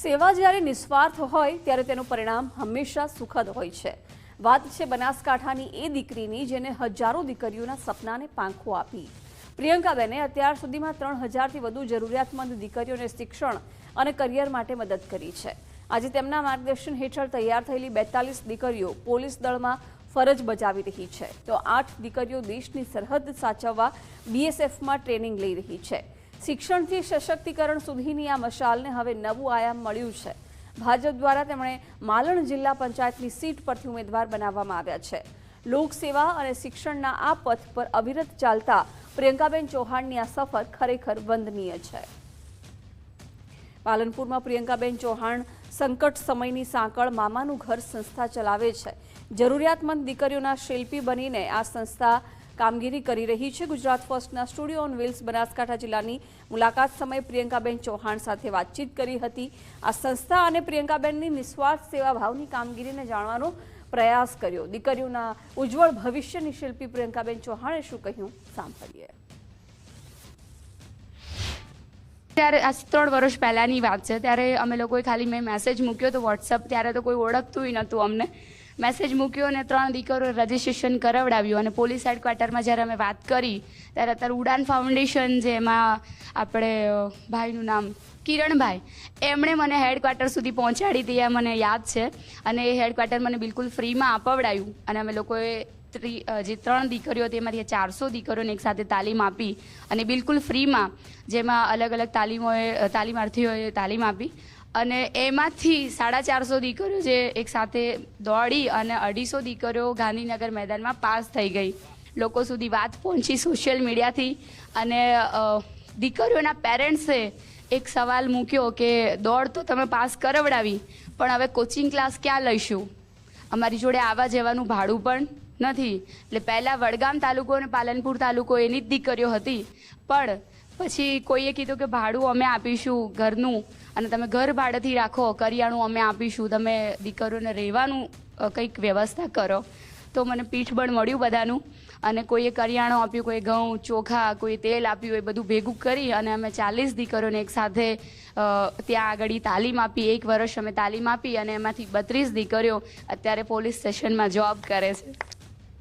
સેવા જ્યારે નિસ્વાર્થ હોય ત્યારે તેનું પરિણામ હંમેશા સુખદ હોય છે। વાત છે બનાસકાંઠાની એ દીકરીની જેને હજારો દીકરીઓના સપનાને પાંખો આપી। પ્રિયંકાબેને અત્યાર સુધીમાં 3000થી વધુ જરૂરિયાતમંદ દીકરીઓને શિક્ષણ અને કરિયર માટે મદદ કરી છે। આજે તેમના માર્ગદર્શન હેઠળ તૈયાર થયેલી 42 દીકરીઓ પોલીસ દળમાં ફરજ બજાવી રહી છે, તો 8 દીકરીઓ દેશની સરહદ સાચવવા બીએસએફમાં ટ્રેનિંગ લઈ રહી છે। શિક્ષણથી સશક્તિકરણ સુધીની આ મશાલને હવે નવું આયામ મળ્યું છે। ભાજપ દ્વારા તેમણે માલણ જિલ્લા પંચાયતની સીટ પરથી ઉમેદવાર બનાવવામાં આવ્યા છે। લોકસેવા અને શિક્ષણના આ પથ પર અવિરત ચાલતા પ્રિયંકાબેન ચૌહાણની આ સફર ખરેખર વંદનીય છે। પાલનપુરમાં પ્રિયંકાબેન ચૌહાણ સંકટ સમયની સાંકળ મામાનું ઘર સંસ્થા ચલાવે છે। જરૂરિયાતમંદ દીકરીઓના શિલ્પી બનીને આ સંસ્થા કામગીરી કરી રહી છે। ગુજરાત ફર્સ્ટના સ્ટુડિયો ઓન વ્હીલ્સ બનાસકાંઠા જિલ્લાની મુલાકાત સમયે પ્રિયંકાબેન ચૌહાણ સાથે વાતચીત કરી હતી। આ સંસ્થા અને પ્રિયંકાબેનની નિસ્વાર્થ સેવા ભાવની કામગીરીને જાણવાનો પ્રયાસ કર્યો। દીકરીઓના ઉજ્જવળ ભવિષ્યની શિલ્પી પ્રિયંકાબેન ચૌહાણે શું કહ્યું સાંભળીએ। ત્યારે આ 3 વર્ષ પહેલાંની વાત છે। ત્યારે અમે લોકોએ ખાલી મેં મેસેજ મૂક્યો તો વોટ્સઅપ, ત્યારે તો કોઈ ઓળખતું નહોતું અમને। મેસેજ મૂક્યો અને 3 દીકરીઓ રજિસ્ટ્રેશન કરાવડાવ્યું અને પોલીસ હેડક્વાર્ટરમાં જ્યારે અમે વાત કરી ત્યારે અત્યારે ઉડાન ફાઉન્ડેશન, જેમાં આપણે ભાઈનું નામ કિરણભાઈ, એમણે મને હેડક્વાર્ટર સુધી પહોંચાડી હતી, એ મને યાદ છે। અને એ હેડક્વાર્ટર મને બિલકુલ ફ્રીમાં અપાવડાયું અને અમે લોકોએ જે 3 દીકરીઓ તેમાંથી 400 દીકરીઓને એકસાથે તાલીમ આપી અને બિલકુલ ફ્રીમાં, જેમાં અલગ અલગ તાલીમાર્થીઓએ તાલીમ આપી અને એમાંથી 450 દીકરીઓ જે એકસાથે દોડી અને 250 દીકરીઓ ગાંધીનગર મેદાનમાં પાસ થઈ ગઈ। લોકો સુધી વાત પહોંચી સોશિયલ મીડિયાથી અને દીકરીઓના પેરેન્ટ્સે એક સવાલ મૂક્યો કે દોડ તો તમે પાસ કરાવડાવી, પણ હવે કોચિંગ ક્લાસ ક્યાં લઈશું? અમારી જોડે આવવા જવાનું ભાડું પણ નથી। એટલે પહેલાં વડગામ તાલુકો અને પાલનપુર તાલુકો એની જ દીકરીઓ હતી, પણ પછી કોઈએ કીધું કે ભાડું અમે આપીશું ઘરનું, અને તમે ઘર ભાડેથી રાખો, કરિયાણું અમે આપીશું, તમે દીકરીઓને રહેવાનું કંઈક વ્યવસ્થા કરો। તો મને પીઠબળ મળ્યું બધાનું, અને કોઈએ કરિયાણું આપ્યું, કોઈ ઘઉં ચોખા, કોઈ તેલ આપ્યું, એ બધું ભેગું કરી અને અમે 40 દીકરીઓને એકસાથે ત્યાં આગળ તાલીમ આપી। 1 વર્ષ અમે તાલીમ આપી અને એમાંથી 32 દીકરીઓ અત્યારે પોલીસ સ્ટેશનમાં જોબ કરે છે।